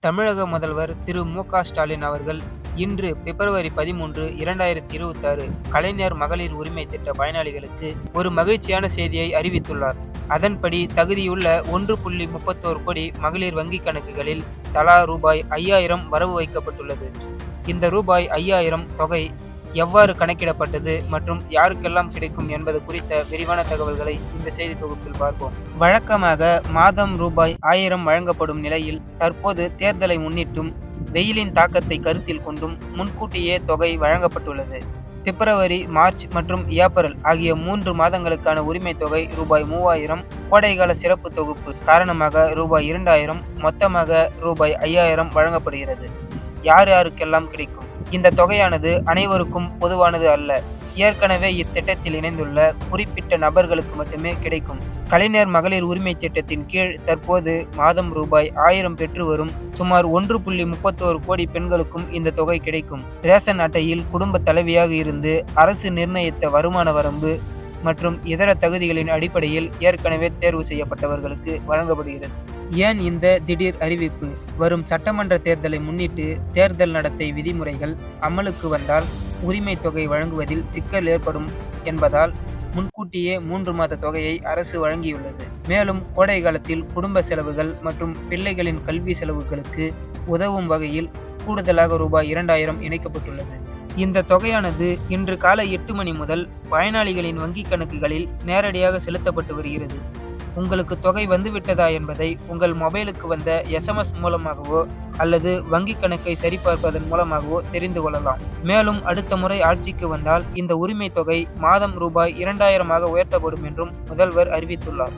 தமிழக முதல்வர் திரு மு.க. ஸ்டாலின் அவர்கள் இன்று பிப்ரவரி 13, 2026 கலைஞர் மகளிர் உரிமை திட்ட பயனாளிகளுக்கு ஒரு மகிழ்ச்சியான செய்தியை அறிவித்துள்ளார். அதன்படி தகுதியுள்ள 1.31 கோடி மகளிர் வங்கிக் கணக்குகளில் தலா ரூபாய் 5000 வரவு வைக்கப்பட்டுள்ளது. இந்த ரூபாய் 5000 தொகை எவ்வாறு கணக்கிடப்பட்டது மற்றும் யாருக்கெல்லாம் கிடைக்கும் என்பது குறித்த விரிவான தகவல்களை இந்த செய்தி தொகுப்பில் பார்ப்போம். வழக்கமாக மாதம் ரூபாய் 1000 வழங்கப்படும் நிலையில் தற்போது தேர்தலை முன்னிட்டும் வெயிலின் தாக்கத்தை கருத்தில் கொண்டும் முன்கூட்டியே தொகை வழங்கப்பட்டுள்ளது. பிப்ரவரி, மார்ச் மற்றும் ஏப்ரல் ஆகிய 3 மாதங்களுக்கான உரிமை தொகை ரூபாய் 3000, கோடைகால சிறப்பு தொகுப்பு காரணமாக ரூபாய் 2000, மொத்தமாக ரூபாய் 5000 வழங்கப்படுகிறது. யாருக்கெல்லாம் கிடைக்கும்? இந்த தொகையானது அனைவருக்கும் பொதுவானது அல்ல. ஏற்கனவே இத்திட்டத்தில் இணைந்துள்ள குறிப்பிட்ட நபர்களுக்கு மட்டுமே கிடைக்கும். கலைஞர் மகளிர் உரிமை திட்டத்தின் கீழ் தற்போது மாதம் ரூபாய் 1000 பெற்று வரும் சுமார் 1.31 கோடி பெண்களுக்கும் இந்த தொகை கிடைக்கும். ரேஷன் அட்டையில் குடும்ப தலைவியாக இருந்து அரசு நிர்ணயித்த வருமான வரம்பு மற்றும் இதர தகுதிகளின் அடிப்படையில் ஏற்கனவே தேர்வு செய்யப்பட்டவர்களுக்கு வழங்கப்படுகிறது. ஏன் இந்த திடீர் அறிவிப்பு? வரும் சட்டமன்ற தேர்தலை முன்னிட்டு தேர்தல் நடத்தை விதிமுறைகள் அமலுக்கு வந்தால் உரிமை தொகை வழங்குவதில் சிக்கல் ஏற்படும் என்பதால் முன்கூட்டியே 3 மாத தொகையை அரசு வழங்கியுள்ளது. மேலும் கோடை காலத்தில் குடும்ப செலவுகள் மற்றும் பிள்ளைகளின் கல்வி செலவுகளுக்கு உதவும் வகையில் கூடுதலாக ரூபாய் 2000 இணைக்கப்பட்டுள்ளது. இந்த தொகையானது இன்று காலை 8 மணி முதல் பயனாளிகளின் வங்கிக் கணக்குகளில் நேரடியாக செலுத்தப்பட்டு வருகிறது. உங்களுக்கு தொகை வந்துவிட்டதா என்பதை உங்கள் மொபைலுக்கு வந்த SMS மூலமாகவோ அல்லது வங்கிக் கணக்கை சரிபார்ப்பதன் மூலமாகவோ தெரிந்து கொள்ளலாம். மேலும் அடுத்த முறை ஆட்சிக்கு வந்தால் இந்த உரிமை தொகை மாதம் ரூபாய் 2000 உயர்த்தப்படும் என்றும் முதல்வர் அறிவித்துள்ளார்.